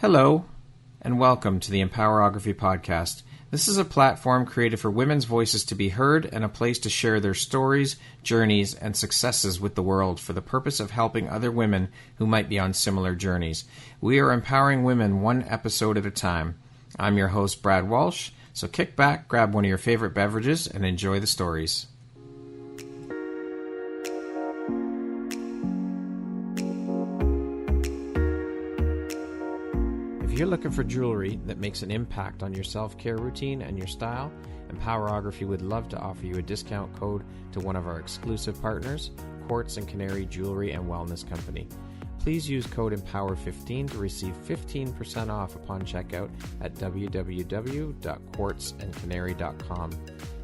Hello, and welcome to the Empowerography Podcast. This is a platform created for women's voices to be heard and a place to share their stories, journeys, and successes with the world for the purpose of helping other women who might be on similar journeys. We are empowering women one episode at a time. I'm your host, Brad Walsh, so kick back, grab one of your favorite beverages, and enjoy the stories. If you're looking for jewelry that makes an impact on your self-care routine and your style, Empowerography would love to offer you a discount code to one of our exclusive partners, Quartz and Canary Jewelry and Wellness Company. Please use code EMPOWER15 to receive 15% off upon checkout at www.quartzandcanary.com.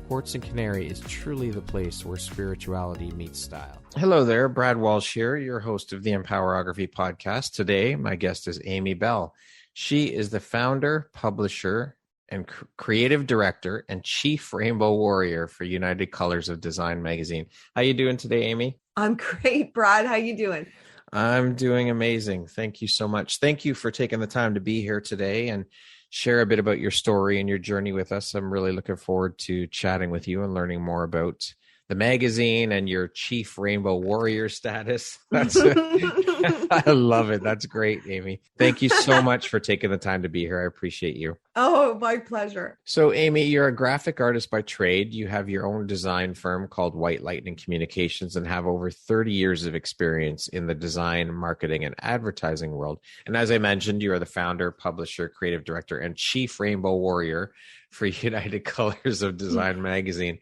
Quartz and Canary is truly the place where spirituality meets style. Hello there, Brad Walsh here, your host of the Empowerography Podcast. Today, my guest is Amy Bell. She is the founder, publisher, and creative director and chief rainbow warrior for United Colors of Design magazine. How you doing today, Amy? I'm great, Brad. How you doing? I'm doing amazing. Thank you so much. Thank you for taking the time to be here today and share a bit about your story and your journey with us. I'm really looking forward to chatting with you and learning more about the magazine and your chief rainbow warrior status. I love it. That's great, Amy. Thank you so much for taking the time to be here. I appreciate you. Oh, my pleasure. So, Amy, you're a graphic artist by trade. You have your own design firm called White Lightning Communications and have over 30 years of experience in the design, marketing, and advertising world. And as I mentioned, you are the founder, publisher, creative director, and chief rainbow warrior for United Colors of Design magazine.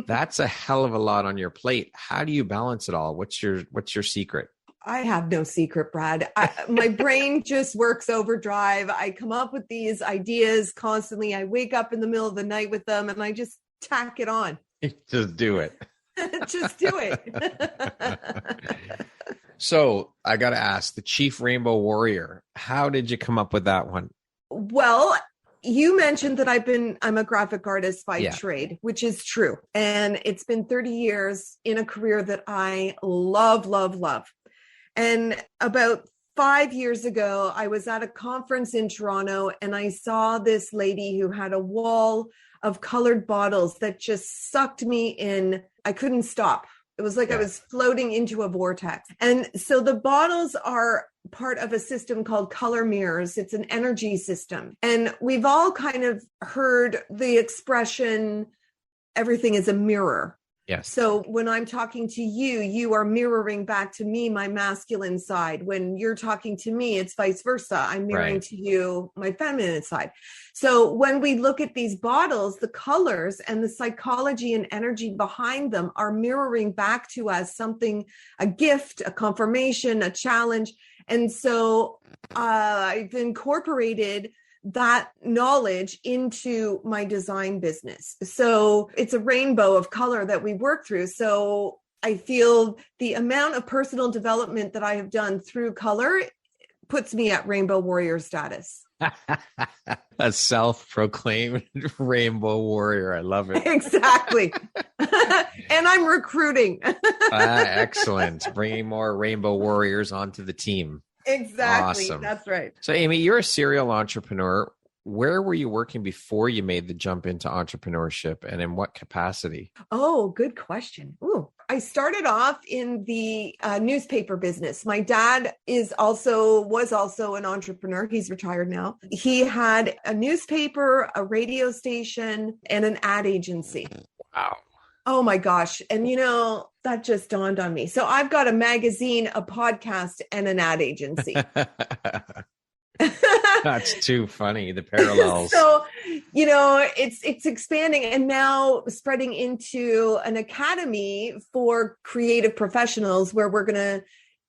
That's a hell of a lot on your plate. How do you balance it all? What's your secret? I have no secret, Brad. My brain just works overdrive. I come up with these ideas constantly. I wake up in the middle of the night with them and I just tack it on. Just do it. Just do it. So I got to ask, the chief rainbow warrior, how did you come up with that one? Well, you mentioned that I'm a graphic artist by trade, which is true. And it's been 30 years in a career that I love, love, love. And about 5 years ago, I was at a conference in Toronto and I saw this lady who had a wall of colored bottles that just sucked me in. I couldn't stop. It was like I was floating into a vortex. And so the bottles are part of a system called color mirrors. It's an energy system. And we've all kind of heard the expression, everything is a mirror. Yes. So when I'm talking to you, you are mirroring back to me my masculine side. When you're talking to me, it's vice versa. I'm mirroring to you my feminine side. So when we look at these bottles, the colors and the psychology and energy behind them are mirroring back to us something, a gift, a confirmation, a challenge. And so I've incorporated that knowledge into my design business. So it's a rainbow of color that we work through. So I feel the amount of personal development that I have done through color puts me at rainbow warrior status. A self-proclaimed rainbow warrior. I love it. Exactly. And I'm recruiting. Excellent. Bringing more rainbow warriors onto the team. Exactly. Awesome. That's right. So, Amy, you're a serial entrepreneur. Where were you working before you made the jump into entrepreneurship, and in what capacity? Oh, good question. Ooh. I started off in the newspaper business. My dad was also an entrepreneur. He's retired now. He had a newspaper, a radio station, and an ad agency. Wow. Oh my gosh. And that just dawned on me. So I've got a magazine, a podcast, and an ad agency. That's too funny, the parallels. So, it's expanding and now spreading into an academy for creative professionals where we're going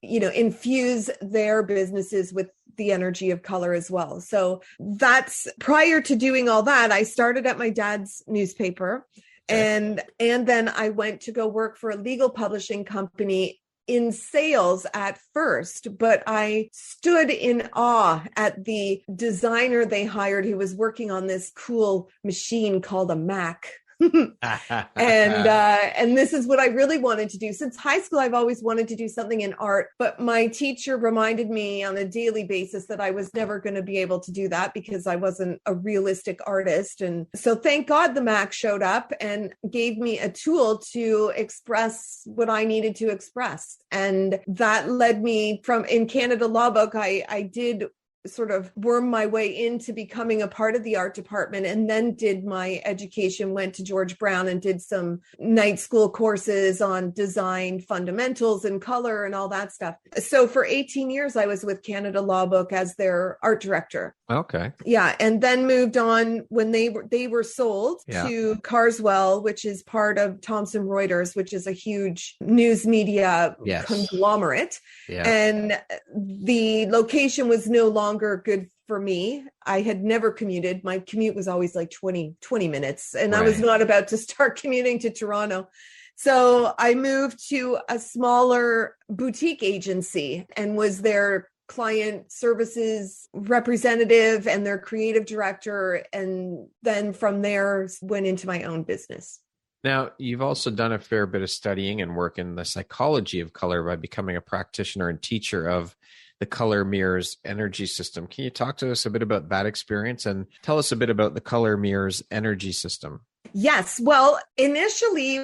to, infuse their businesses with the energy of color as well. So that's prior to doing all that, I started at my dad's newspaper. And then I went to go work for a legal publishing company in sales at first, but I stood in awe at the designer they hired who was working on this cool machine called a Mac. And this is what I really wanted to do. Since high school, I've always wanted to do something in art, but my teacher reminded me on a daily basis that I was never going to be able to do that because I wasn't a realistic artist. And so thank God the Mac showed up and gave me a tool to express what I needed to express. And that led me from in Canada Law Book, I did sort of worm my way into becoming a part of the art department, and then did my education, went to George Brown and did some night school courses on design fundamentals and color and all that stuff. So for 18 years, I was with Canada Law Book as their art director. Okay. Yeah. And then moved on when they were sold to Carswell, which is part of Thomson Reuters, which is a huge news media conglomerate. Yeah. And the location was no longer good for me. I had never commuted. My commute was always like 20 minutes, and right. I was not about to start commuting to Toronto. So I moved to a smaller boutique agency and was their client services representative and their creative director. And then from there went into my own business. Now, you've also done a fair bit of studying and work in the psychology of color by becoming a practitioner and teacher of the color mirrors energy system. Can you talk to us a bit about that experience and tell us a bit about the color mirrors energy system? Yes. Well, initially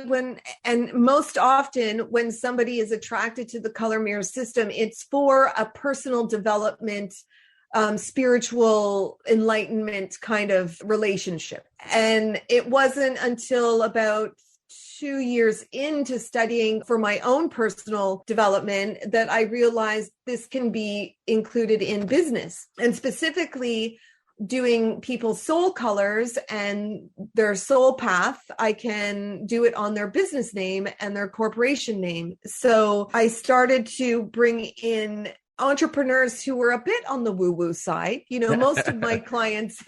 and most often when somebody is attracted to the color mirror system, it's for a personal development, spiritual enlightenment kind of relationship. And it wasn't until about 2 years into studying for my own personal development that I realized this can be included in business, and specifically doing people's soul colors and their soul path. I can do it on their business name and their corporation name. So I started to bring in entrepreneurs who were a bit on the woo-woo side. You know, most of my clients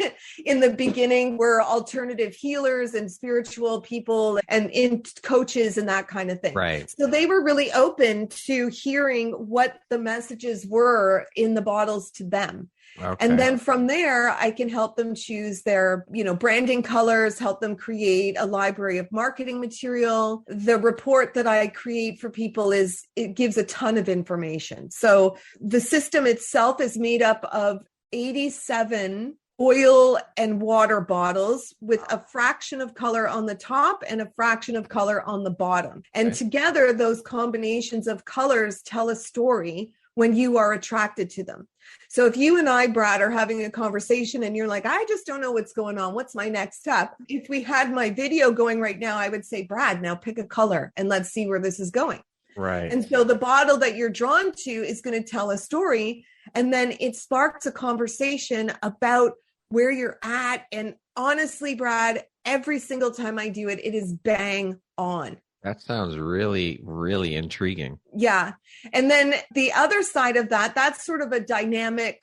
in the beginning were alternative healers and spiritual people and in coaches and that kind of thing. Right. So they were really open to hearing what the messages were in the bottles to them. Okay. And then from there, I can help them choose their, branding colors, help them create a library of marketing material. The report that I create for people it gives a ton of information. So the system itself is made up of 87 oil and water bottles with a fraction of color on the top and a fraction of color on the bottom. And together, those combinations of colors tell a story when you are attracted to them. So if you and I, Brad, are having a conversation and you're like, I just don't know what's going on. What's my next step? If we had my video going right now, I would say, Brad, now pick a color and let's see where this is going. Right. And so the bottle that you're drawn to is going to tell a story. And then it sparks a conversation about where you're at. And honestly, Brad, every single time I do it, it is bang on. That sounds really, really intriguing. Yeah. And then the other side of that's sort of a dynamic,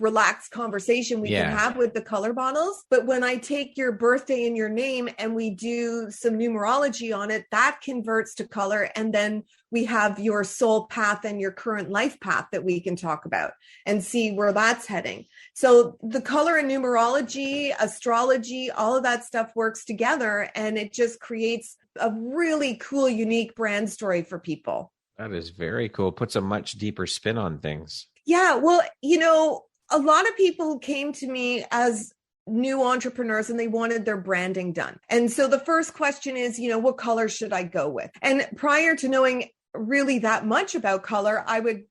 relaxed conversation we can have with the color bottles. But when I take your birthday and your name and we do some numerology on it, that converts to color. And then we have your soul path and your current life path that we can talk about and see where that's heading. So the color and numerology, astrology, all of that stuff works together, and it just creates a really cool, unique brand story for people. That is very cool. Puts a much deeper spin on things. Yeah. Well, a lot of people came to me as new entrepreneurs and they wanted their branding done. And so the first question is, what color should I go with? And prior to knowing really that much about color, I would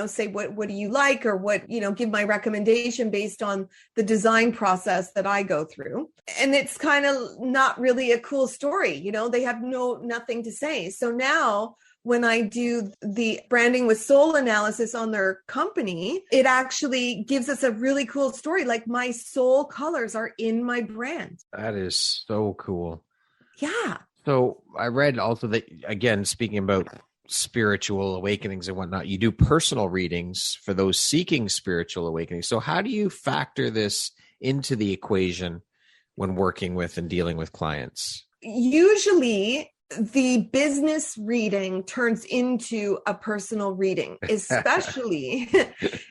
say, what do you like? Or what, give my recommendation based on the design process that I go through. And it's kind of not really a cool story. They have nothing to say. So now when I do the branding with soul analysis on their company, it actually gives us a really cool story. Like my soul colors are in my brand. That is so cool. Yeah. So I read also that, again, speaking about spiritual awakenings and whatnot, you do personal readings for those seeking spiritual awakenings. So how do you factor this into the equation when working with and dealing with clients? Usually the business reading turns into a personal reading, especially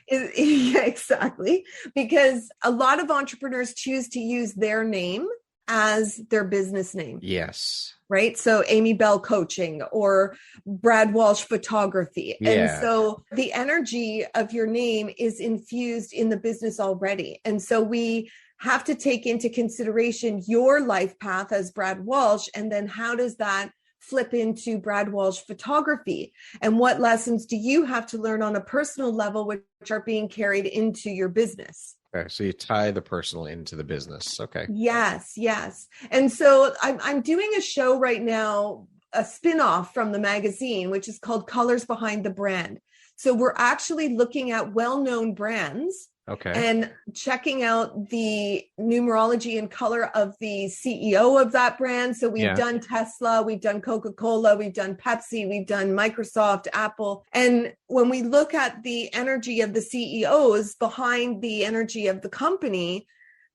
exactly, because a lot of entrepreneurs choose to use their name as their business name. Yes. Right. So Amy Bell Coaching or Brad Walsh Photography. Yeah. And so the energy of your name is infused in the business already. And so we have to take into consideration your life path as Brad Walsh. And then how does that flip into Brad Walsh Photography? And what lessons do you have to learn on a personal level, which are being carried into your business? Okay, so you tie the personal into the business. Okay. Yes, yes. And so I'm doing a show right now, a spin-off from the magazine, which is called Colors Behind the Brand. So we're actually looking at well-known brands. Okay. And checking out the numerology and color of the CEO of that brand. So we've done Tesla, we've done Coca-Cola, we've done Pepsi, we've done Microsoft, Apple. And when we look at the energy of the CEOs behind the energy of the company,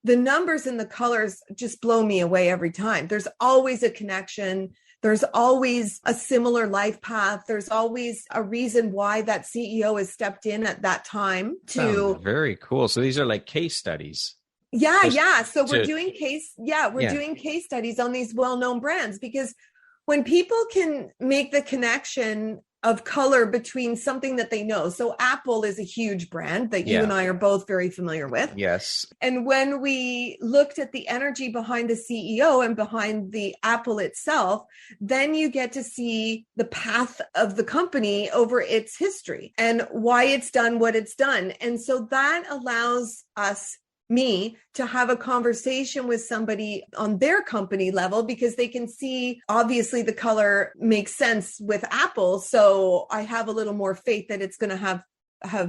the numbers and the colors just blow me away every time. There's always a connection. There's always a similar life path. There's always a reason why that CEO has stepped in at that time to. Sounds very cool. So these are like case studies. Yeah. So we're doing doing case studies on these well-known brands, because when people can make the connection of color between something that they know. So Apple is a huge brand that you and I are both very familiar with. Yes. And when we looked at the energy behind the CEO and behind the Apple itself, then you get to see the path of the company over its history and why it's done what it's done. And so that allows me to have a conversation with somebody on their company level, because they can see, obviously the color makes sense with Apple. So I have a little more faith that it's going to have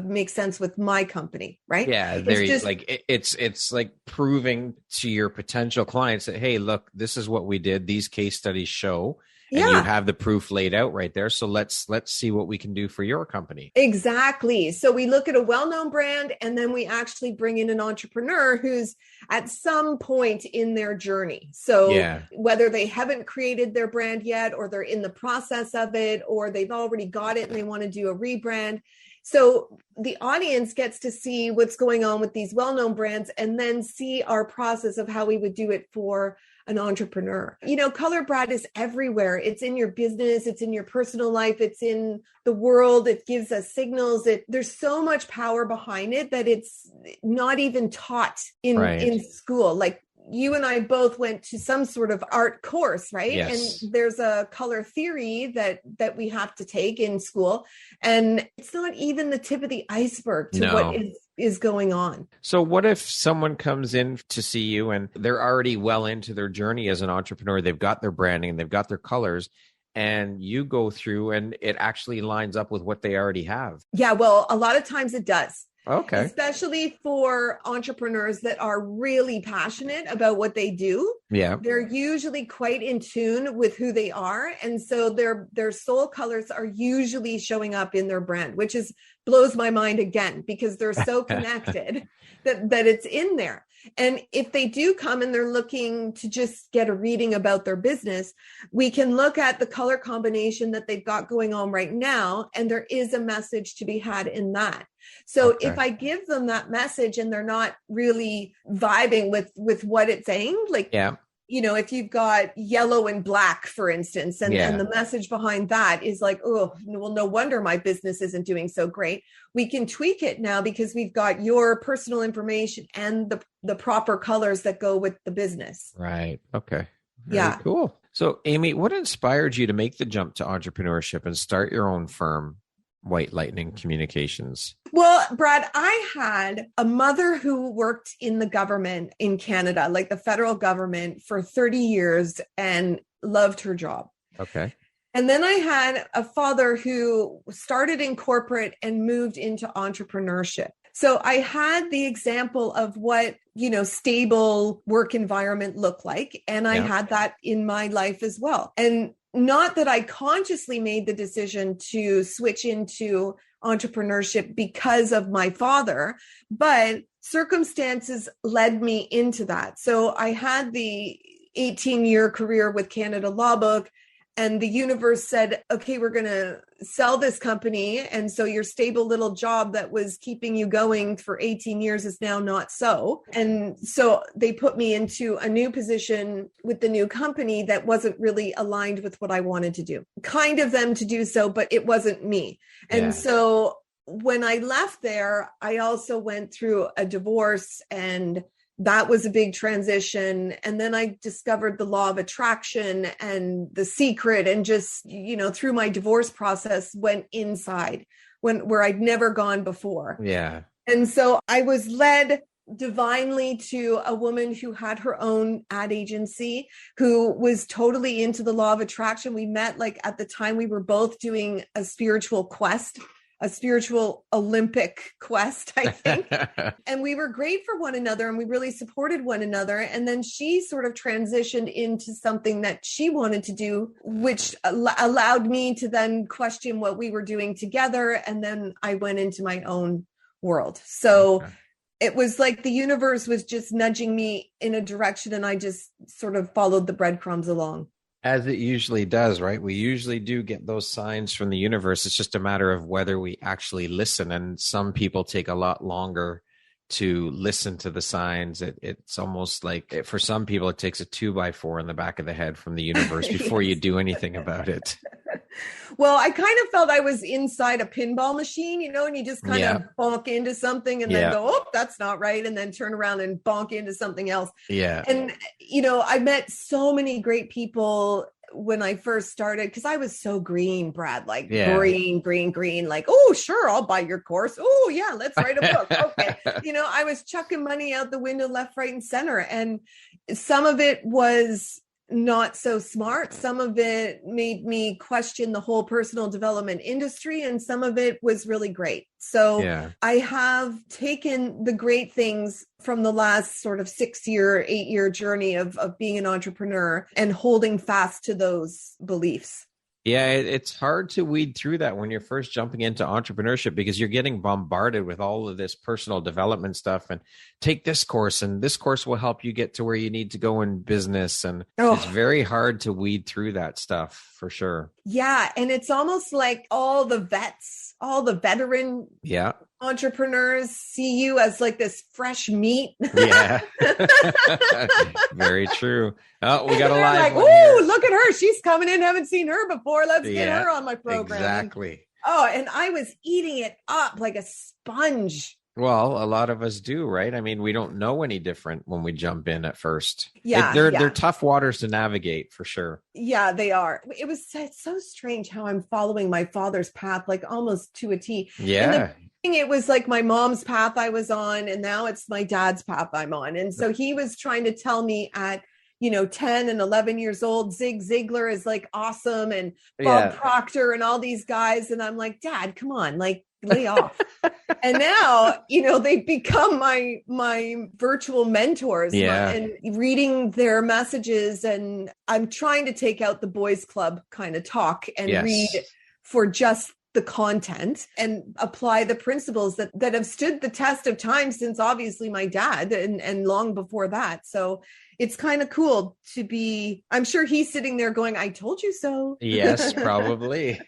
make sense with my company. Right. Yeah. It's like proving to your potential clients that, hey, look, this is what we did. These case studies show. And you have the proof laid out right there. So let's see what we can do for your company. Exactly. So we look at a well-known brand, and then we actually bring in an entrepreneur who's at some point in their journey. So whether they haven't created their brand yet, or they're in the process of it, or they've already got it and they want to do a rebrand. So the audience gets to see what's going on with these well-known brands, and then see our process of how we would do it for an entrepreneur. You know, color, Brad, is everywhere. It's in your business. It's in your personal life. It's in the world. It gives us signals. There's so much power behind it that it's not even taught in school. Like, you and I both went to some sort of art course, right? Yes. And there's a color theory that we have to take in school. And it's not even the tip of the iceberg to what is going on. So what if someone comes in to see you and they're already well into their journey as an entrepreneur? They've got their branding, they've got their colors, and you go through and it actually lines up with what they already have. Yeah, well, a lot of times it does. Okay. Especially for entrepreneurs that are really passionate about what they do. Yeah. They're usually quite in tune with who they are. And so their soul colors are usually showing up in their brand, which blows my mind again, because they're so connected that it's in there. And if they do come and they're looking to just get a reading about their business, we can look at the color combination that they've got going on right now. And there is a message to be had in that. So if I give them that message and they're not really vibing with what it's saying, like, you know, if you've got yellow and black, for instance, and the message behind that is like, oh, well, no wonder my business isn't doing so great. We can tweak it now because we've got your personal information and the proper colors that go with the business. Right. Okay. Very cool. So, Amy, what inspired you to make the jump to entrepreneurship and start your own firm, White Lightning Communications? Well, Brad, I had a mother who worked in the government in Canada, like the federal government, for 30 years and loved her job. Okay. And then I had a father who started in corporate and moved into entrepreneurship. So I had the example of what, you know, stable work environment looked like. And I had that in my life as well. And not that I consciously made the decision to switch into entrepreneurship because of my father, but circumstances led me into that. So I had the 18-year career with Canada Law Book, and the universe said, okay, we're going to sell this company. And so your stable little job that was keeping you going for 18 years is now not so. And so they put me into a new position with the new company that wasn't really aligned with what I wanted to do. Kind of them to do so, but it wasn't me. And so when I left there, I also went through a divorce, and that was a big transition. And then I discovered the law of attraction and The Secret, and just, through my divorce process, went inside where I'd never gone before. Yeah. And so I was led divinely to a woman who had her own ad agency, who was totally into the law of attraction. We met at the time we were both doing a spiritual quest, a spiritual Olympic quest, I think. And we were great for one another, and we really supported one another. And then she sort of transitioned into something that she wanted to do, which allowed me to then question what we were doing together. And then I went into my own world. So it was like the universe was just nudging me in a direction, and I just sort of followed the breadcrumbs along. As it usually does, right? We usually do get those signs from the universe. It's just a matter of whether we actually listen. And some people take a lot longer to listen to the signs. It's almost like, for some people, it takes a 2x4 in the back of the head from the universe before you do anything about it. Well, I kind of felt I was inside a pinball machine, and you just kind of bonk into something and then go, oh, that's not right. And then turn around and bonk into something else. Yeah. And, I met so many great people when I first started, because I was so green, Brad, green, like, oh, sure, I'll buy your course. Oh, yeah, let's write a book. Okay. I was chucking money out the window, left, right, and center. And some of it was not so smart. Some of it made me question the whole personal development industry, and some of it was really great. So I have taken the great things from the last sort of 8-year journey of being an entrepreneur and holding fast to those beliefs. Yeah, it's hard to weed through that when you're first jumping into entrepreneurship, because you're getting bombarded with all of this personal development stuff, and take this course, and this course will help you get to where you need to go in business. And it's very hard to weed through that stuff, for sure. Yeah. And it's almost like all the veteran entrepreneurs see you as like this fresh meat. Yeah. Very true. Oh, we got a live one here. Look at her. She's coming in. Haven't seen her before. Let's get her on my program. Exactly. And I was eating it up like a sponge. Well, a lot of us do, right? I mean, we don't know any different when we jump in at first. Yeah. They're tough waters to navigate, for sure. Yeah, they are. It's so strange how I'm following my father's path, like almost to a T. Yeah. It was like my mom's path I was on, and now it's my dad's path I'm on. And so he was trying to tell me at 10 and 11 years old, Zig Ziglar is like awesome, and Bob Proctor and all these guys. And I'm like, Dad, come on, like lay off. And now, they've become my virtual mentors, and reading their messages. And I'm trying to take out the boys club kind of talk and read for just the content and apply the principles that have stood the test of time since obviously my dad and long before that. So it's kind of cool to be, I'm sure he's sitting there going, I told you so. Yes, probably.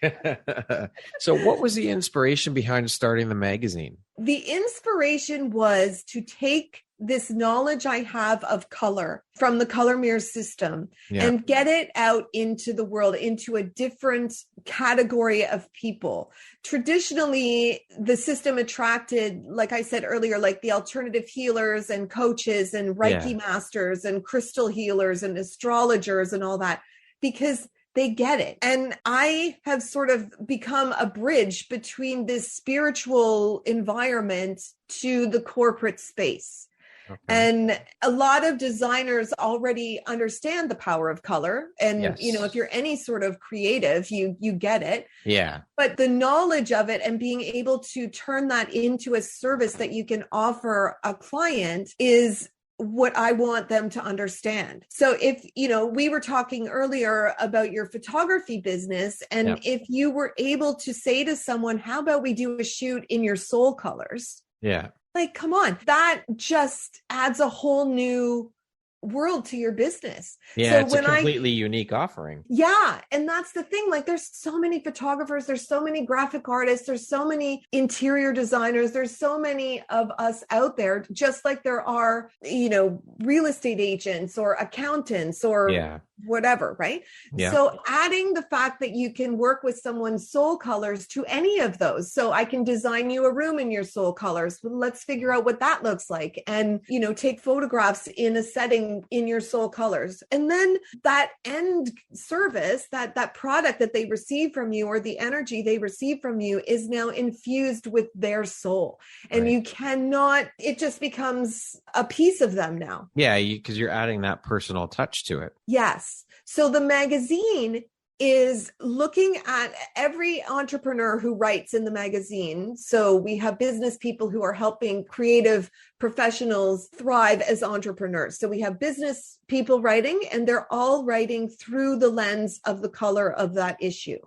So what was the inspiration behind starting the magazine? The inspiration was to take this knowledge I have of color from the color mirror system and get it out into the world, into a different category of people. Traditionally, the system attracted, like I said earlier, like the alternative healers and coaches and Reiki masters and crystal healers and astrologers and all that, because they get it. And I have sort of become a bridge between this spiritual environment to the corporate space. Okay. And a lot of designers already understand the power of color. And, if you're any sort of creative, you get it. Yeah. But the knowledge of it and being able to turn that into a service that you can offer a client is what I want them to understand. So if, we were talking earlier about your photography business, and if you were able to say to someone, how about we do a shoot in your soul colors? Yeah. Like, come on, that just adds a whole new world to your business. Yeah, so it's a completely unique offering. Yeah. And that's the thing. Like there's so many photographers, there's so many graphic artists, there's so many interior designers, there's so many of us out there, just like there are, real estate agents or accountants or whatever, right? Yeah. So adding the fact that you can work with someone's soul colors to any of those. So I can design you a room in your soul colors. Let's figure out what that looks like. And, take photographs in a setting in your soul colors. And then that end service, that product that they receive from you or the energy they receive from you is now infused with their soul. And you cannot, it just becomes a piece of them now. Yeah, because you're adding that personal touch to it. Yes. So the magazine is looking at every entrepreneur who writes in the magazine. So we have business people who are helping creative professionals thrive as entrepreneurs. So we have business people writing, and they're all writing through the lens of the color of that issue.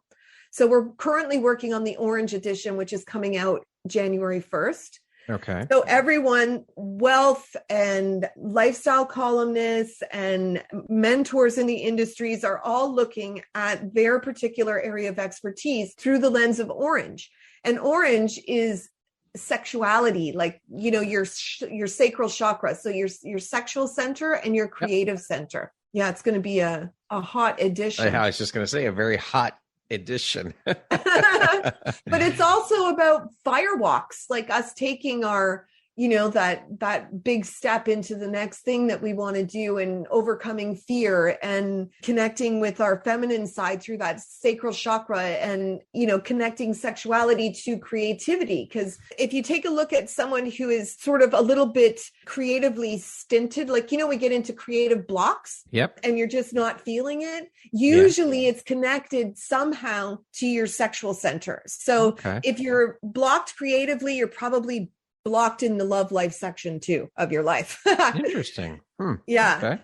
So we're currently working on the orange edition, which is coming out January 1st. Okay. So everyone, wealth and lifestyle columnists and mentors in the industries are all looking at their particular area of expertise through the lens of orange. And orange is sexuality, like, your sacral chakra. So your sexual center and your creative center. Yeah, it's going to be a hot edition. I was just going to say a very hot edition. But it's also about firewalks, like us taking our, that big step into the next thing that we want to do and overcoming fear and connecting with our feminine side through that sacral chakra and, connecting sexuality to creativity. Because if you take a look at someone who is sort of a little bit creatively stinted, like, we get into creative blocks. Yep. And you're just not feeling it. Usually it's connected somehow to your sexual center. So if you're blocked creatively, you're probably blocked in the love life section too of your life. Interesting. Yeah. Okay.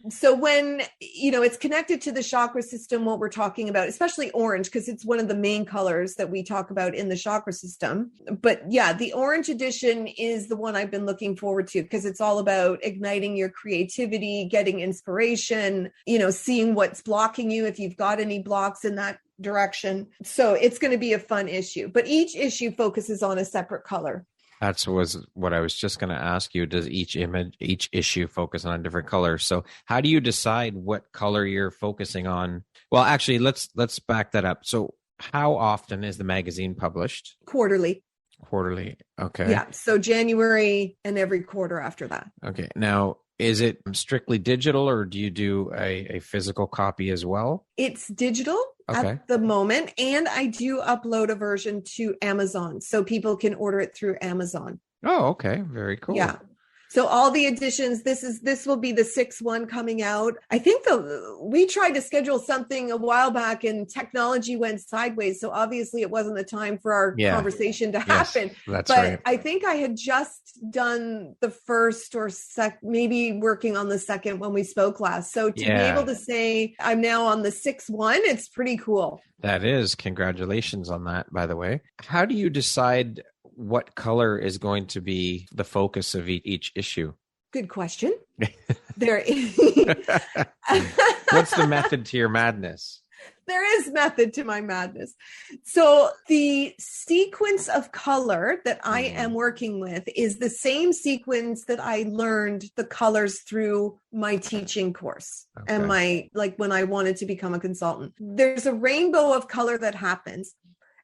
So when, it's connected to the chakra system, what we're talking about, especially orange, because it's one of the main colors that we talk about in the chakra system. But yeah, the orange edition is the one I've been looking forward to because it's all about igniting your creativity, getting inspiration, seeing what's blocking you if you've got any blocks in that direction. So it's going to be a fun issue, but each issue focuses on a separate color. That's what I was just going to ask you. Does each issue focus on a different color? So how do you decide what color you're focusing on? Well, actually, let's back that up. So how often is the magazine published? Quarterly. Quarterly. Okay. Yeah. So January and every quarter after that. Okay. Now, is it strictly digital or do you do a physical copy as well? It's digital at the moment. And I do upload a version to Amazon so people can order it through Amazon. Oh, okay. Very cool. Yeah. So all the editions, this will be the 6th one coming out. I think we tried to schedule something a while back and technology went sideways. So obviously it wasn't the time for our conversation to happen. Yes, that's but right. I think I had just done the first or maybe working on the second when we spoke last. So to be able to say I'm now on the 6th one, it's pretty cool. That is. Congratulations on that, by the way. How do you decide what color is going to be the focus of each issue? Good question. There is. What's the method to your madness? There is method to my madness. So the sequence of color that I am working with is the same sequence that I learned the colors through my teaching course and when I wanted to become a consultant. There's a rainbow of color that happens.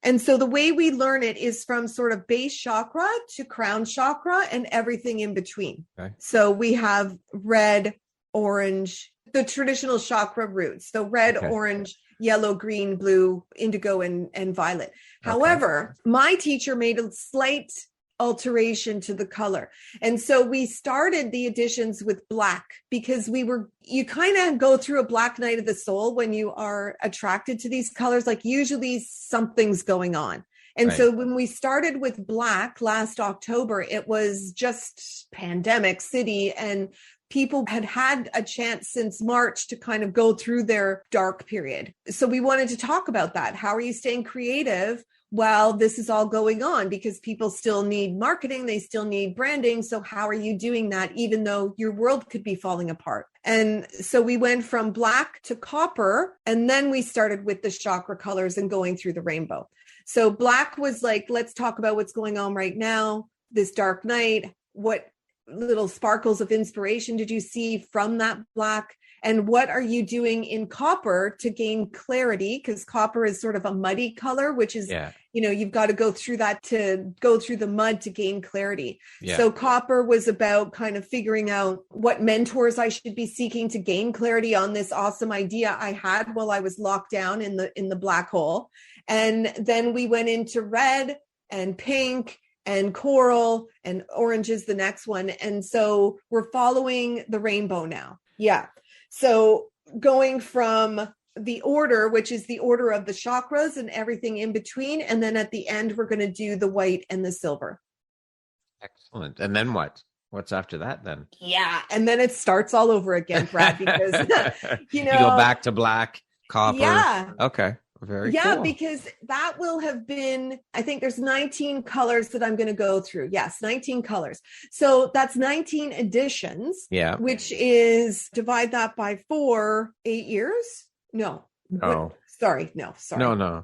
And so the way we learn it is from sort of base chakra to crown chakra and everything in between. Okay. So we have red, orange, the traditional chakra roots. So red, orange, yellow, green, blue, indigo, and violet. Okay. However, my teacher made a slight alteration to the color. And so we started the editions with black because you kind of go through a black night of the soul when you are attracted to these colors, like usually something's going on. And so when we started with black last October, it was just pandemic city and people had a chance since March to kind of go through their dark period. So we wanted to talk about that. How are you staying creative while this is all going on, because people still need marketing, they still need branding. So how are you doing that, even though your world could be falling apart? And so we went from black to copper, and then we started with the chakra colors and going through the rainbow. So black was like, let's talk about what's going on right now, this dark night. What little sparkles of inspiration did you see from that black? And what are you doing in copper to gain clarity? Because copper is sort of a muddy color, which is, you've got to go through that to go through the mud to gain clarity. Yeah. So copper was about kind of figuring out what mentors I should be seeking to gain clarity on this awesome idea I had while I was locked down in the black hole. And then we went into red and pink and coral, and orange is the next one. And so we're following the rainbow now. Yeah. So going from the order, which is the order of the chakras and everything in between. And then at the end, we're going to do the white and the silver. Excellent. And then what? What's after that then? Yeah. And then it starts all over again, Brad, because, you go back to black, copper. Yeah. Okay. Very cool. Because that will have been, I think there's 19 colors that I'm going to go through. Yes, 19 colors. So that's 19 editions, which is divide that by 4, 8 years. No. Sorry. No,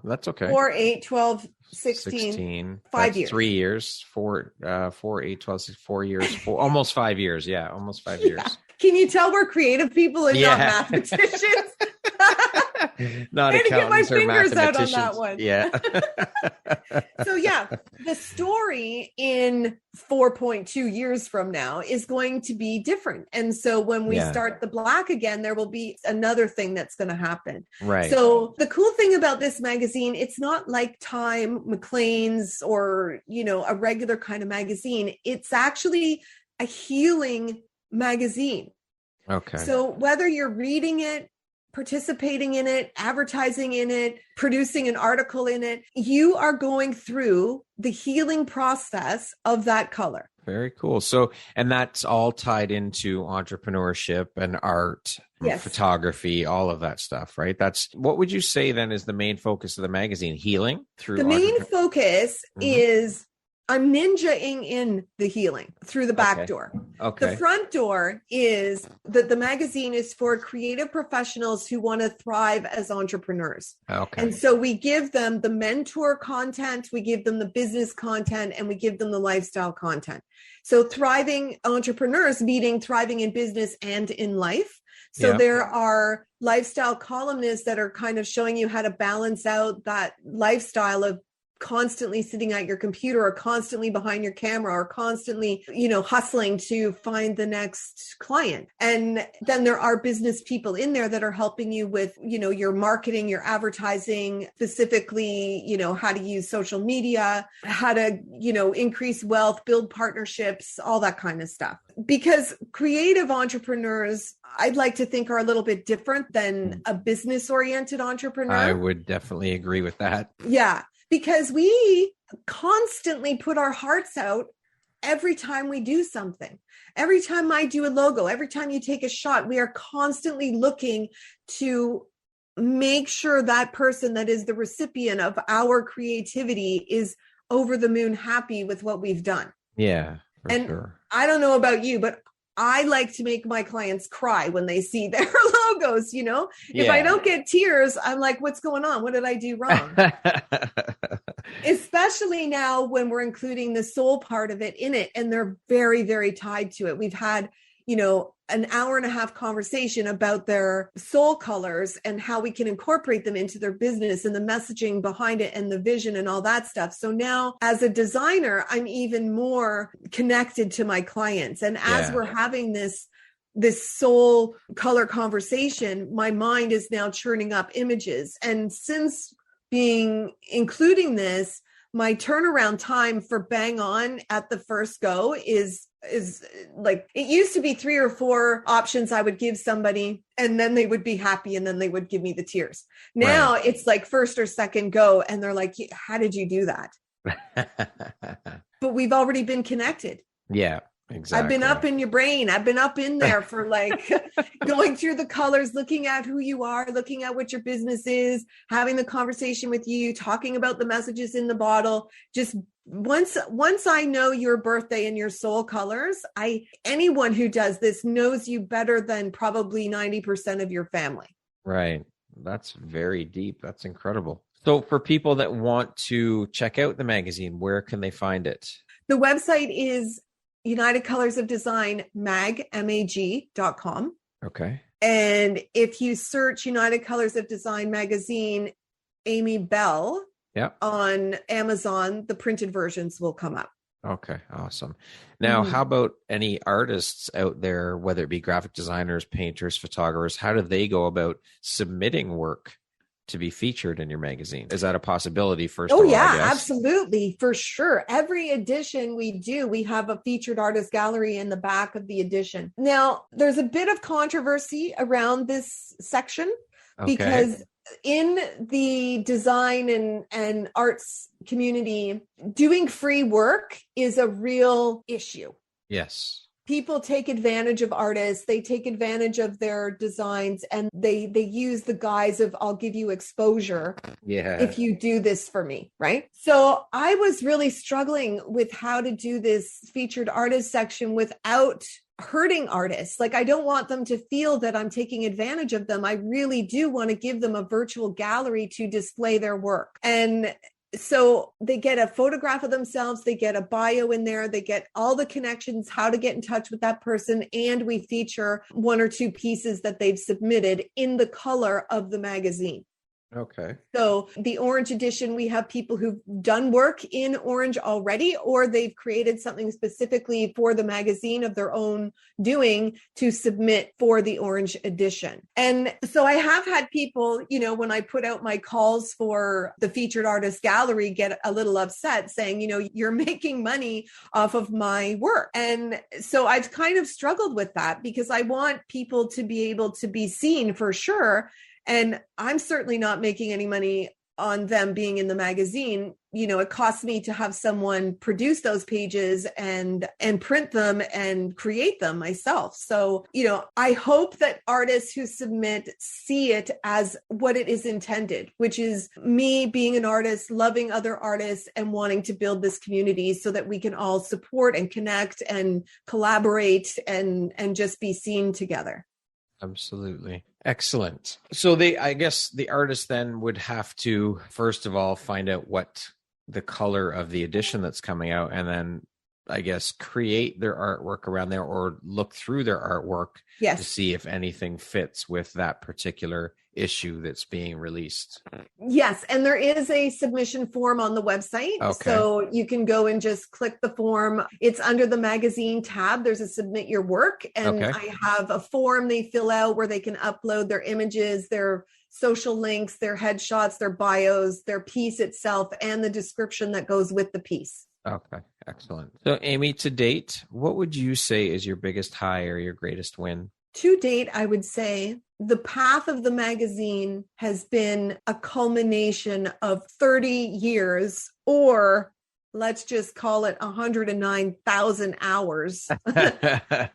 that's okay. 4, 8, 12, 16 5 years. 3 years, 4, 8, 12, 4 years, almost 5 years. Yeah, almost 5 years. Can you tell we're creative people and not mathematicians? Not accountants or mathematicians. Out on that one. Yeah. So the story in 4.2 years from now is going to be different. And so when we start the black again, there will be another thing that's going to happen. Right. So the cool thing about this magazine, it's not like Time, Maclean's, or, a regular kind of magazine. It's actually a healing magazine. Okay. So whether you're reading it, participating in it, advertising in it, producing an article in it, you are going through the healing process of that color. Very cool. So, and that's all tied into entrepreneurship and art, photography, all of that stuff, right? That's, what would you say then is the main focus of the magazine? Healing through the main focus is I'm ninja-ing in the healing through the back door. Okay. The front door is that the magazine is for creative professionals who want to thrive as entrepreneurs. Okay. And so we give them the mentor content, we give them the business content, and we give them the lifestyle content. So thriving entrepreneurs, meaning thriving in business and in life. So there are lifestyle columnists that are kind of showing you how to balance out that lifestyle of constantly sitting at your computer or constantly behind your camera or constantly, hustling to find the next client. And then there are business people in there that are helping you with, your marketing, your advertising, specifically, how to use social media, how to, increase wealth, build partnerships, all that kind of stuff. Because creative entrepreneurs, I'd like to think, are a little bit different than a business-oriented entrepreneur. I would definitely agree with that. Yeah. Because we constantly put our hearts out every time we do something. Every time I do a logo, every time you take a shot, we are constantly looking to make sure that person that is the recipient of our creativity is over the moon happy with what we've done. Yeah, for sure. I don't know about you, but I like to make my clients cry when they see their logos, If I don't get tears, I'm like, what's going on? What did I do wrong? Especially now when we're including the soul part of it in it, and they're very, very tied to it. We've had, an hour and a half conversation about their soul colors and how we can incorporate them into their business and the messaging behind it and the vision and all that stuff. So now as a designer, I'm even more connected to my clients. And as we're having this soul color conversation, my mind is now churning up images. And since including this, my turnaround time for bang on at the first go is like, it used to be 3 or 4 options I would give somebody and then they would be happy and then they would give me the tears. Now it's like first or second go and they're like, how did you do that? But we've already been connected. Yeah. Exactly. I've been up in your brain. I've been up in there for like going through the colors, looking at who you are, looking at what your business is, having the conversation with you, talking about the messages in the bottle. Just once I know your birthday and your soul colors, anyone who does this knows you better than probably 90% of your family. Right. That's very deep. That's incredible. So for people that want to check out the magazine, where can they find it? The website is United Colors of Design mag.com. Okay. And if you search United Colors of Design magazine, Amy Bell on Amazon, the printed versions will come up. Okay, awesome. Now, how about any artists out there, whether it be graphic designers, painters, photographers, how do they go about submitting work to be featured in your magazine? Is that a possibility first of all? Yeah, absolutely. For sure. Every edition we have a featured artist gallery in the back of the edition. Now, there's a bit of controversy around this section because in the design and arts community, doing free work is a real issue. Yes. People take advantage of artists, they take advantage of their designs, and they use the guise of, I'll give you exposure if you do this for me, right? So I was really struggling with how to do this featured artist section without hurting artists. Like, I don't want them to feel that I'm taking advantage of them. I really do want to give them a virtual gallery to display their work. And so they get a photograph of themselves, they get a bio in there, they get all the connections, how to get in touch with that person, and we feature one or two pieces that they've submitted in the color of the magazine. Okay. So the orange edition, we have people who've done work in orange already, or they've created something specifically for the magazine of their own doing to submit for the orange edition. And so I have had people, when I put out my calls for the featured artist gallery, get a little upset saying, you're making money off of my work. And so I've kind of struggled with that because I want people to be able to be seen for sure. And I'm certainly not making any money on them being in the magazine. It costs me to have someone produce those pages and print them and create them myself. So, I hope that artists who submit see it as what it is intended, which is me being an artist, loving other artists and wanting to build this community so that we can all support and connect and collaborate and just be seen together. Absolutely. Excellent. So I guess the artist then would have to, first of all, find out what the color of the edition that's coming out, and then I guess create their artwork around there or look through their artwork to see if anything fits with that particular issue that's being released. Yes. And there is a submission form on the website. Okay. So you can go and just click the form. It's under the magazine tab. There's a submit your work. And I have a form they fill out where they can upload their images, their social links, their headshots, their bios, their piece itself, and the description that goes with the piece. Okay. Excellent. So Amy, to date, what would you say is your biggest high or your greatest win? To date, I would say the path of the magazine has been a culmination of 30 years, or let's just call it 109,000 hours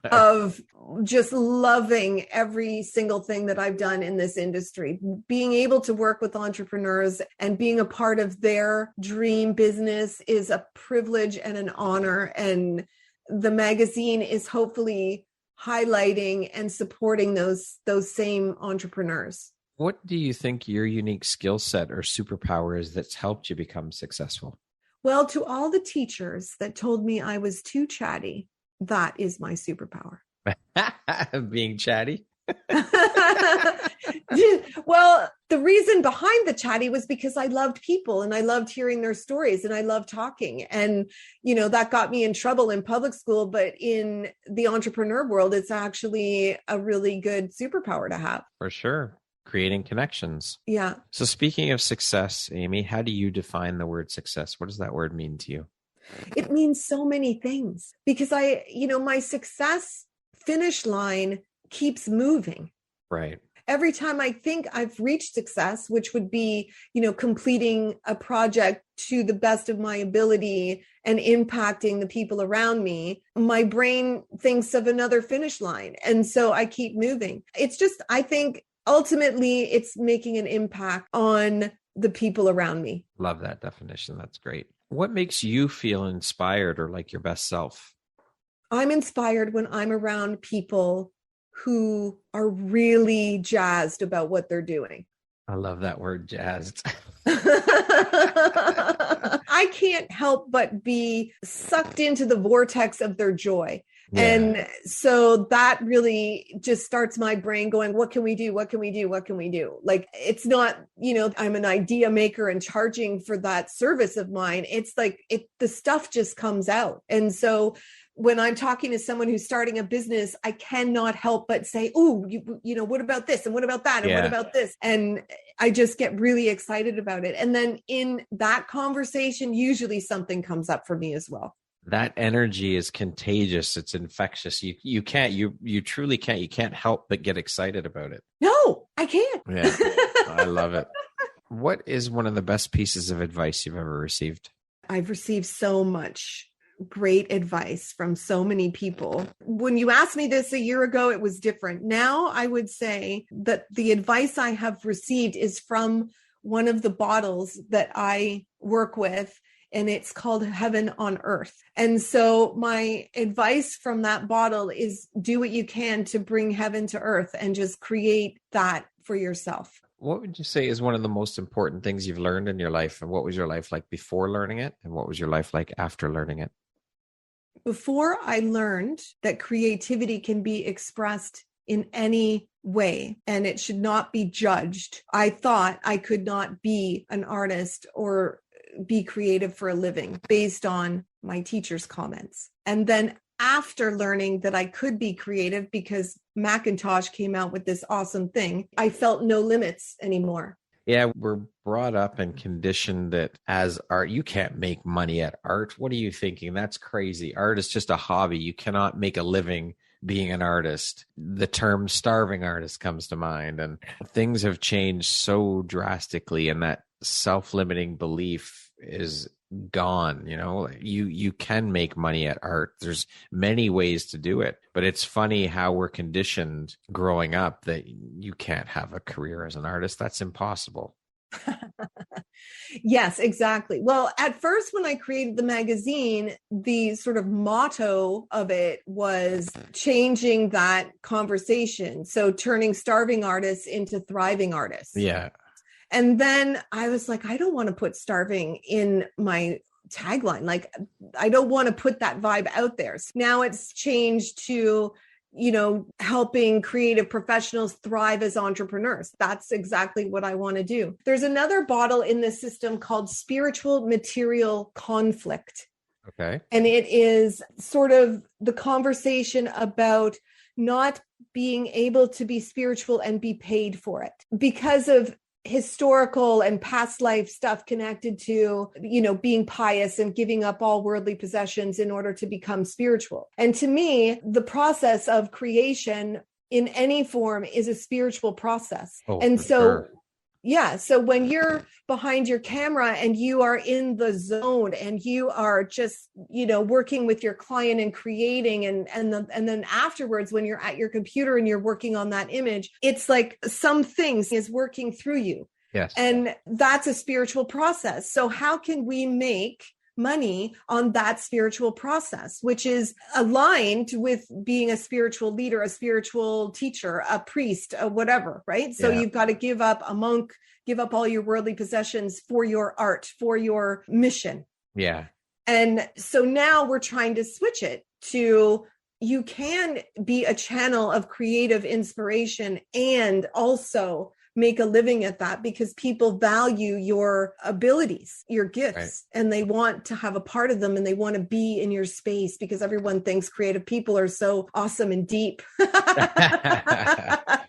of just loving every single thing that I've done in this industry. Being able to work with entrepreneurs and being a part of their dream business is a privilege and an honor. And the magazine is hopefully highlighting and supporting those same entrepreneurs. What do you think your unique skill set or superpower is that's helped you become successful? Well, to all the teachers that told me I was too chatty, that is my superpower. Being chatty? Well, the reason behind the chatty was because I loved people and I loved hearing their stories and I loved talking. And, that got me in trouble in public school, but in the entrepreneur world, it's actually a really good superpower to have. For sure. Creating connections. Yeah. So speaking of success, Amy, how do you define the word success? What does that word mean to you? It means so many things because my success finish line keeps moving. Right. Every time I think I've reached success, which would be, completing a project to the best of my ability and impacting the people around me, my brain thinks of another finish line. And so I keep moving. It's just, I think ultimately it's making an impact on the people around me. Love that definition. That's great. What makes you feel inspired or like your best self? I'm inspired when I'm around people who are really jazzed about what they're doing. I love that word, jazzed. I can't help but be sucked into the vortex of their joy. Yeah. And so that really just starts my brain going, what can we do? What can we do? What can we do? Like, it's not, I'm an idea maker and charging for that service of mine. It's like the stuff just comes out. And so when I'm talking to someone who's starting a business, I cannot help but say, "Oh, what about this? And what about that? And what about this?" And I just get really excited about it. And then in that conversation, usually something comes up for me as well. That energy is contagious. It's infectious. You truly can't. You can't help but get excited about it. No, I can't. Yeah, I love it. What is one of the best pieces of advice you've ever received? I've received so much great advice from so many people. When you asked me this a year ago, it was different. Now I would say that the advice I have received is from one of the bottles that I work with, and it's called Heaven on Earth. And so my advice from that bottle is do what you can to bring heaven to earth and just create that for yourself. What would you say is one of the most important things you've learned in your life? And what was your life like before learning it? And what was your life like after learning it? Before I learned that creativity can be expressed in any way and it should not be judged, I thought I could not be an artist or be creative for a living based on my teacher's comments. And then after learning that I could be creative because Macintosh came out with this awesome thing, I felt no limits anymore. Yeah, we're brought up and conditioned that as art, you can't make money at art. What are you thinking? That's crazy. Art is just a hobby. You cannot make a living being an artist. The term starving artist comes to mind, and things have changed so drastically, and that self-limiting belief is gone. You can make money at art. There's many ways to do it, but it's funny how we're conditioned growing up that you can't have a career as an artist. That's impossible. Yes, exactly. Well, at first, when I created the magazine, the sort of motto of it was changing that conversation. So turning starving artists into thriving artists. Yeah. And then I was like, I don't want to put starving in my tagline. Like, I don't want to put that vibe out there. So now it's changed to, helping creative professionals thrive as entrepreneurs. That's exactly what I want to do. There's another bottle in this system called Spiritual Material Conflict. Okay. And it is sort of the conversation about not being able to be spiritual and be paid for it because of historical and past life stuff connected to, being pious and giving up all worldly possessions in order to become spiritual. And to me, the process of creation in any form is a spiritual process. And so, sure. Yeah. So when you're behind your camera and you are in the zone and you are just, working with your client and creating and then afterwards, when you're at your computer and you're working on that image, it's like some things is working through you. Yes. And that's a spiritual process. So how can we make money on that spiritual process, which is aligned with being a spiritual leader, a spiritual teacher, a priest, whatever, right? So You've got to give up a monk, give up all your worldly possessions for your art, for your mission. Yeah. And so now we're trying to switch it to you can be a channel of creative inspiration and also make a living at that because people value your abilities, your gifts, right. And they want to have a part of them and they want to be in your space because everyone thinks creative people are so awesome and deep. I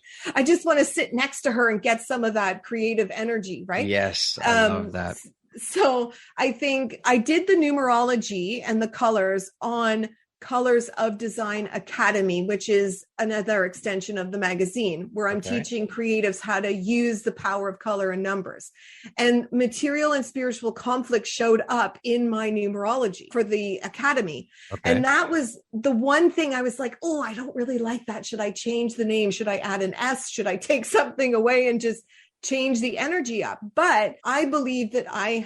just want to sit next to her and get some of that creative energy, right? Yes, I love that. So I think I did the numerology and the colors on Colors of Design Academy, which is another extension of the magazine, where I'm teaching creatives how to use the power of color and numbers. And material and spiritual conflict showed up in my numerology for the academy. And that was the one thing I was like, oh, I don't really like that. Should I change the name? Should I add an S? Should I take something away and just change the energy up? But I believe that I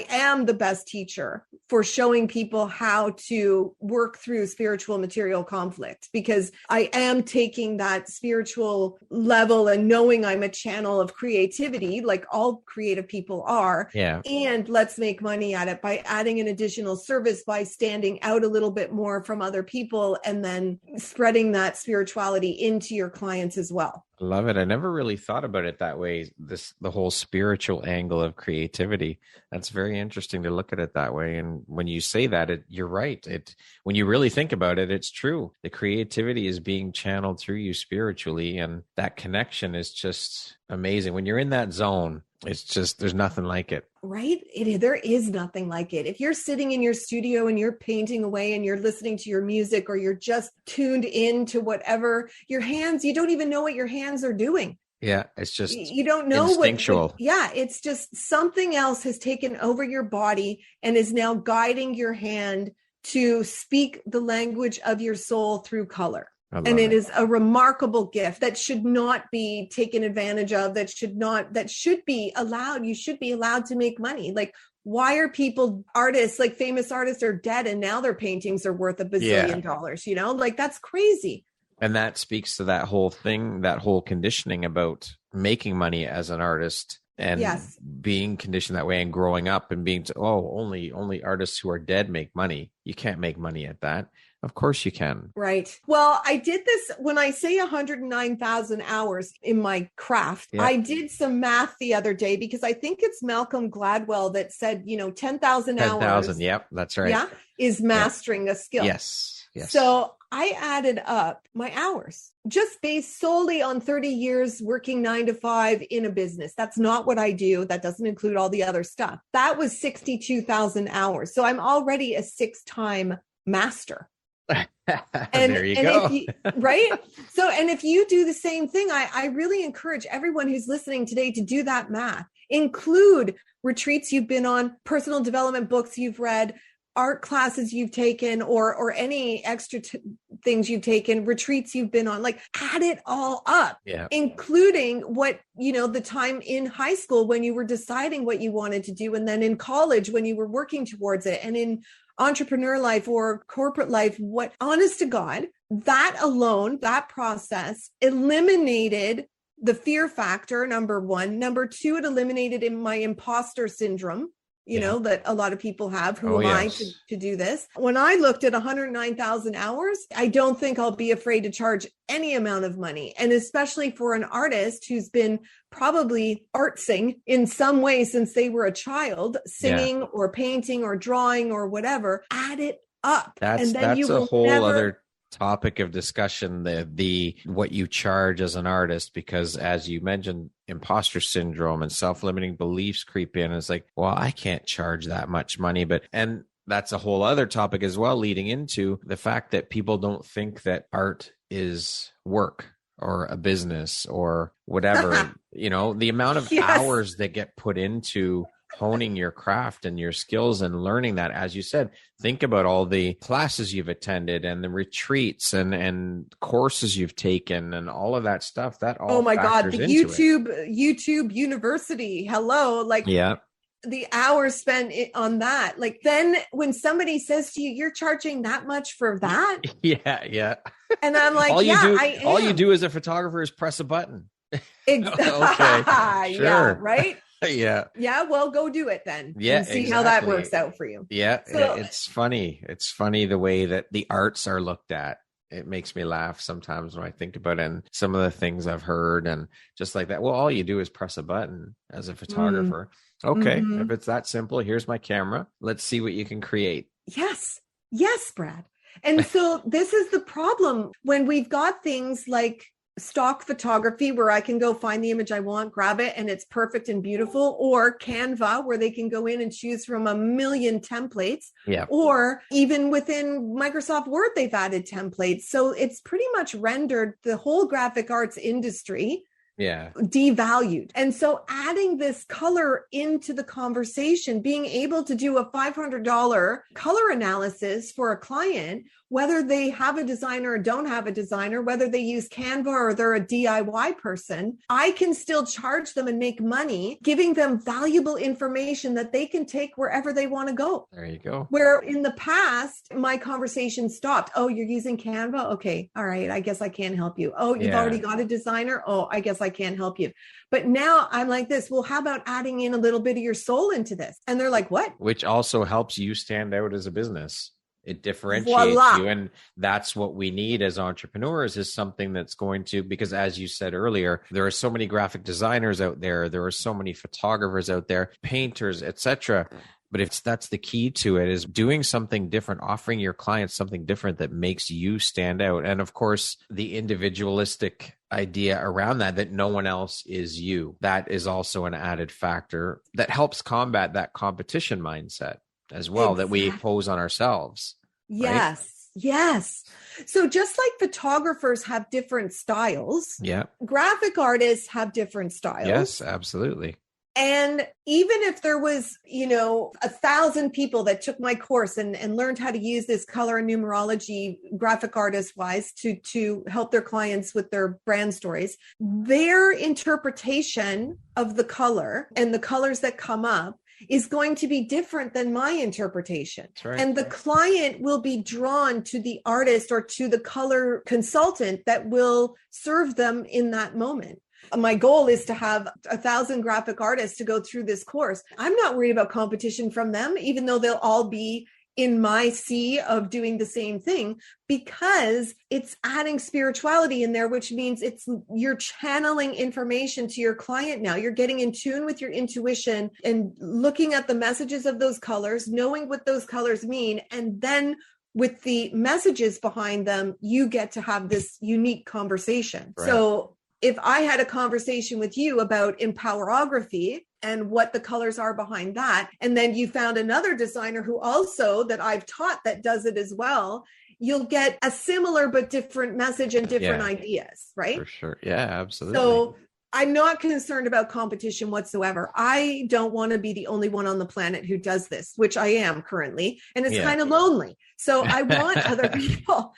am the best teacher for showing people how to work through spiritual material conflict, because I am taking that spiritual level and knowing I'm a channel of creativity, like all creative people are. Yeah. And let's make money at it by adding an additional service, by standing out a little bit more from other people, and then spreading that spirituality into your clients as well. Love it. I never really thought about it that way. The whole spiritual angle of creativity. That's very interesting to look at it that way. And when you say that, you're right. When you really think about it, it's true. The creativity is being channeled through you spiritually, and that connection is just amazing. When you're in that zone, it's just, there's nothing like it. Right? There is nothing like it. If you're sitting in your studio and you're painting away and you're listening to your music, or you're just tuned into whatever your hands, you don't even know what your hands are doing. Yeah. It's just, you don't know instinctual. It's just something else has taken over your body and is now guiding your hand to speak the language of your soul through color. And it is a remarkable gift that should not be taken advantage of, that should be allowed. You should be allowed to make money. Like, why are artists, like famous artists, are dead and now their paintings are worth $1 bazillion, like that's crazy. And that speaks to that whole thing, that whole conditioning about making money as an artist, and being conditioned that way and growing up and being only artists who are dead make money. You can't make money at that. Of course you can. Right. Well, I did this when I say 109,000 hours in my craft. Yeah. I did some math the other day, because I think it's Malcolm Gladwell that said, 10,000 hours. 10,000. Yep. That's right. Yeah. Is mastering a skill. Yes. So I added up my hours just based solely on 30 years working 9 to 5 in a business. That's not what I do. That doesn't include all the other stuff. That was 62,000 hours. So I'm already a 6-time master. And there you go. Right? So, and if you do the same thing, I really encourage everyone who's listening today to do that math. Include retreats you've been on, personal development books you've read, art classes you've taken, or any extra things you've taken, retreats you've been on, like add it all up, including what, the time in high school when you were deciding what you wanted to do. And then in college when you were working towards it, and in entrepreneur life or corporate life, what, honest to God, that alone, that process eliminated the fear factor, number one. Number two, it eliminated my imposter syndrome, that a lot of people have. Who am I to do this? When I looked at 109,000 hours, I don't think I'll be afraid to charge any amount of money. And especially for an artist who's been probably artsing in some way since they were a child, singing or painting or drawing or whatever, add it up. That's a whole other topic of discussion, the what you charge as an artist, because as you mentioned, imposter syndrome and self-limiting beliefs creep in. It's like, well, I can't charge that much money, and that's a whole other topic as well, leading into the fact that people don't think that art is work or a business or whatever. The amount of hours that get put into honing your craft and your skills and learning that, as you said, think about all the classes you've attended and the retreats and courses you've taken and all of that stuff. That all, oh my God, the YouTube University. Hello. The hours spent on that. Like, then when somebody says to you, you're charging that much for that. Yeah. And I'm like, all you do as a photographer is press a button. Exactly. Okay. Sure. Yeah. Right. Yeah. Well, go do it then. Yeah. And see how that works out for you. Yeah. So, it's funny. It's funny the way that the arts are looked at. It makes me laugh sometimes when I think about it, and some of the things I've heard and just like that. Well, all you do is press a button as a photographer. Okay. If it's that simple, here's my camera. Let's see what you can create. Yes, Brad. And so this is the problem when we've got things like stock photography where I can go find the image I want, grab it, and it's perfect and beautiful, or Canva where they can go in and choose from a million templates, or even within Microsoft Word, they've added templates. So it's pretty much rendered the whole graphic arts industry devalued. And so adding this color into the conversation, being able to do a $500 color analysis for a client, whether they have a designer or don't have a designer, whether they use Canva or they're a DIY person, I can still charge them and make money, giving them valuable information that they can take wherever they want to go. There you go. Where in the past, my conversation stopped. Oh, you're using Canva? Okay. All right. I guess I can't help you. Oh, you've already got a designer? Oh, I guess I can't help you. But now I'm like this. Well, how about adding in a little bit of your soul into this? And they're like, what? Which also helps you stand out as a business. It differentiates you. And that's what we need as entrepreneurs, is something that's going to, because as you said earlier, there are so many graphic designers out there. There are so many photographers out there, painters, etc. But if that's the key to it, is doing something different, offering your clients something different that makes you stand out. And of course, the individualistic idea around that no one else is you. That is also an added factor that helps combat that competition mindset as well, that we pose on ourselves. Yes. Right? Yes. So just like photographers have different styles, graphic artists have different styles. Yes, absolutely. And even if there was, 1,000 people that took my course and learned how to use this color and numerology graphic artist wise to help their clients with their brand stories, their interpretation of the color and the colors that come up is going to be different than my interpretation. Right. And the client will be drawn to the artist or to the color consultant that will serve them in that moment. My goal is to have 1,000 graphic artists to go through this course. I'm not worried about competition from them, even though they'll all be in my sea of doing the same thing, because it's adding spirituality in there, which means you're channeling information to your client now. You're getting in tune with your intuition and looking at the messages of those colors, knowing what those colors mean, and then with the messages behind them, you get to have this unique conversation. Right. So if I had a conversation with you about Empowerography and what the colors are behind that, and then you found another designer who also that I've taught that does it as well, you'll get a similar but different message and different ideas, right? For sure. Yeah, absolutely. So I'm not concerned about competition whatsoever. I don't want to be the only one on the planet who does this, which I am currently, and it's kind of lonely. So I want other people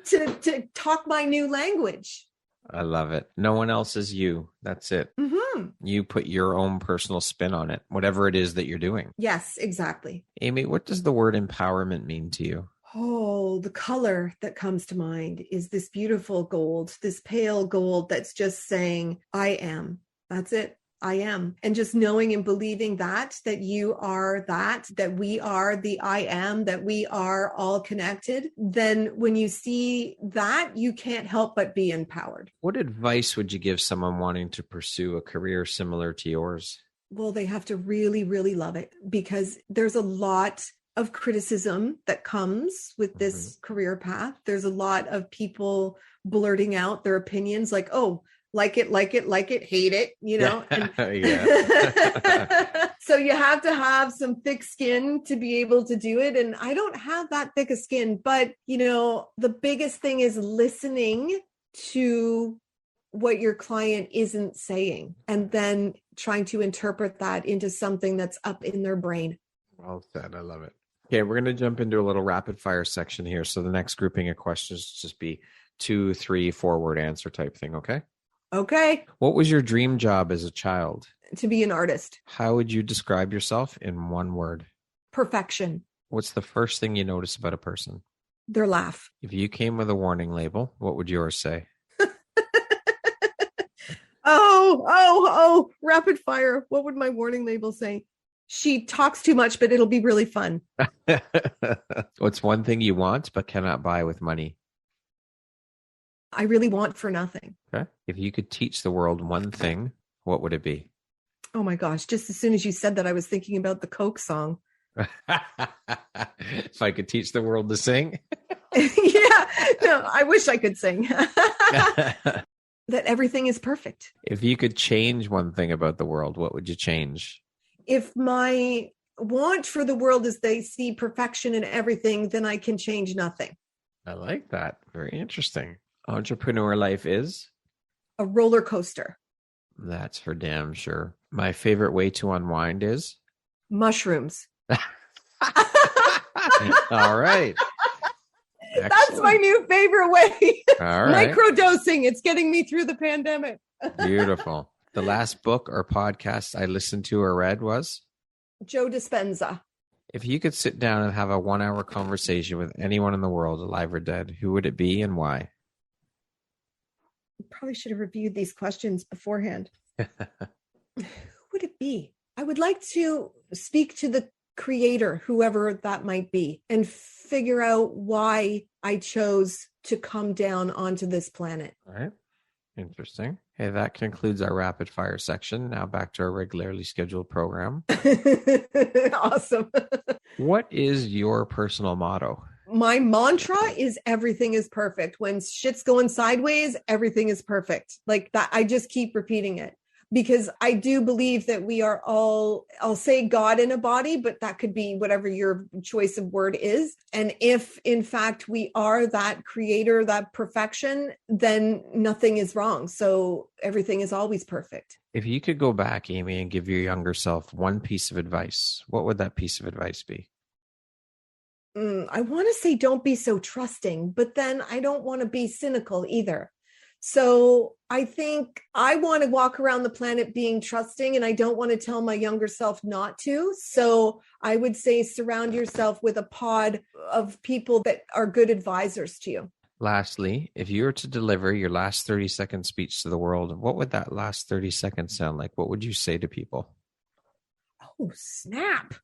to talk my new language. I love it. No one else is you. That's it. Mm-hmm. You put your own personal spin on it, whatever it is that you're doing. Yes, exactly. Amy, what does the word empowerment mean to you? Oh, the color that comes to mind is this beautiful gold, this pale gold that's just saying, I am. That's it. I am. And just knowing and believing that you are that we are the I am, that we are all connected. Then when you see that, you can't help but be empowered. What advice would you give someone wanting to pursue a career similar to yours? Well, they have to really, really love it, because there's a lot of criticism that comes with this career path. There's a lot of people blurting out their opinions like, oh, like it, hate it, And so you have to have some thick skin to be able to do it. And I don't have that thick a skin, but the biggest thing is listening to what your client isn't saying and then trying to interpret that into something that's up in their brain. Well said. I love it. Okay, we're going to jump into a little rapid fire section here. So the next grouping of questions just be 2, 3, 4 word answer type thing. Okay. Okay. What was your dream job as a child? To be an artist. How would you describe yourself in one word? Perfection. What's the first thing you notice about a person? Their laugh. If you came with a warning label, what would yours say? Oh, rapid fire. What would my warning label say? She talks too much, but it'll be really fun. What's one thing you want but cannot buy with money? I really want for nothing. Okay. If you could teach the world one thing, what would it be? Oh my gosh. Just as soon as you said that, I was thinking about the Coke song. If I could teach the world to sing? Yeah. No, I wish I could sing. that everything is perfect. If you could change one thing about the world, what would you change? If my want for the world is they see perfection in everything, then I can change nothing. I like that. Very interesting. Entrepreneur life is? A roller coaster. That's for damn sure. My favorite way to unwind is? Mushrooms. All right. Excellent. That's my new favorite way. All right. Microdosing. It's getting me through the pandemic. Beautiful. The last book or podcast I listened to or read was? Joe Dispenza. If you could sit down and have a 1-hour conversation with anyone in the world, alive or dead, who would it be and why? Probably should have reviewed these questions beforehand. Who would it be? I would like to speak to the creator, whoever that might be, and figure out why I chose to come down onto this planet. All right. Interesting. Hey, that concludes our rapid fire section. Now back to our regularly scheduled program. Awesome. What is your personal motto? My mantra is everything is perfect. When shit's going sideways, everything is perfect. Like that, I just keep repeating it because I do believe that we are all, I'll say God in a body, but that could be whatever your choice of word is. And if in fact we are that creator, that perfection, then nothing is wrong. So everything is always perfect. If you could go back, Amy, and give your younger self one piece of advice, what would that piece of advice be? I want to say don't be so trusting, but then I don't want to be cynical either. So I think I want to walk around the planet being trusting, and I don't want to tell my younger self not to. So I would say surround yourself with a pod of people that are good advisors to you. Lastly, if you were to deliver your last 30-second speech to the world, what would that last 30 seconds sound like? What would you say to people? Oh, snap.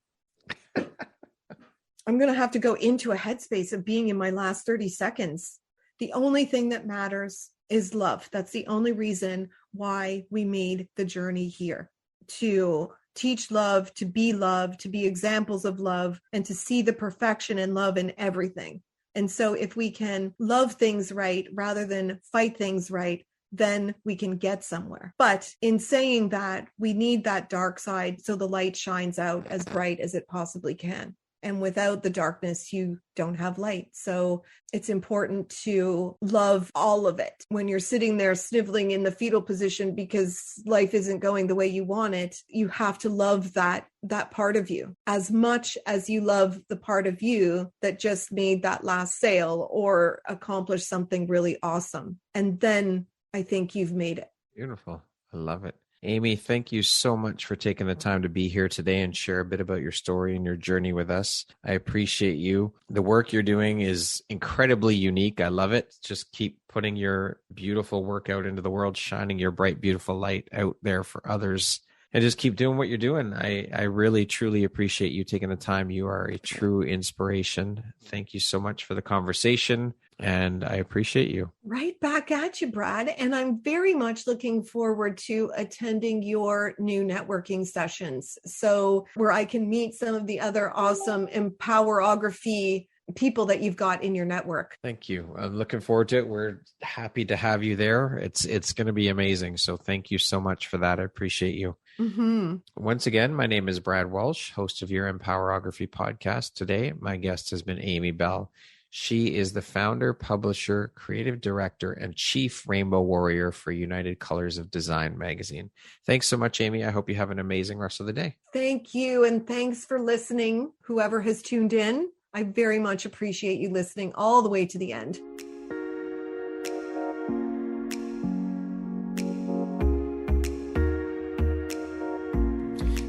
I'm going to have to go into a headspace of being in my last 30 seconds. The only thing that matters is love. That's the only reason why we made the journey here, to teach love, to be examples of love, and to see the perfection and love in everything. And so if we can love things right rather than fight things right, then we can get somewhere. But in saying that, we need that dark side so the light shines out as bright as it possibly can. And without the darkness, you don't have light. So it's important to love all of it. When you're sitting there sniveling in the fetal position because life isn't going the way you want it, you have to love that part of you as much as you love the part of you that just made that last sale or accomplished something really awesome. And then I think you've made it. Beautiful. I love it. Amy, thank you so much for taking the time to be here today and share a bit about your story and your journey with us. I appreciate you. The work you're doing is incredibly unique. I love it. Just keep putting your beautiful work out into the world, shining your bright, beautiful light out there for others, and just keep doing what you're doing. I really, truly appreciate you taking the time. You are a true inspiration. Thank you so much for the conversation. And I appreciate you. Right back at you, Brad. And I'm very much looking forward to attending your new networking sessions. So where I can meet some of the other awesome Empowerography people that you've got in your network. Thank you. I'm looking forward to it. We're happy to have you there. It's going to be amazing. So thank you so much for that. I appreciate you. Mm-hmm. Once again, my name is Brad Walsh, host of your Empowerography Podcast. Today, my guest has been Amy Bell. She is the founder, publisher, creative director, and chief rainbow warrior for United Colors of Design magazine. Thanks so much, Amy. I hope you have an amazing rest of the day. Thank you. And thanks for listening. Whoever has tuned in, I very much appreciate you listening all the way to the end.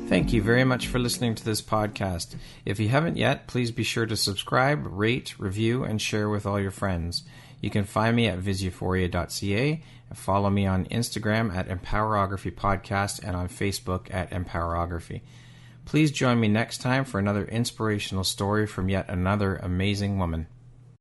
Thank you very much for listening to this podcast. If you haven't yet, please be sure to subscribe, rate, review, and share with all your friends. You can find me at visuphoria.ca and follow me on Instagram at Empowerography Podcast and on Facebook at Empowerography. Please join me next time for another inspirational story from yet another amazing woman.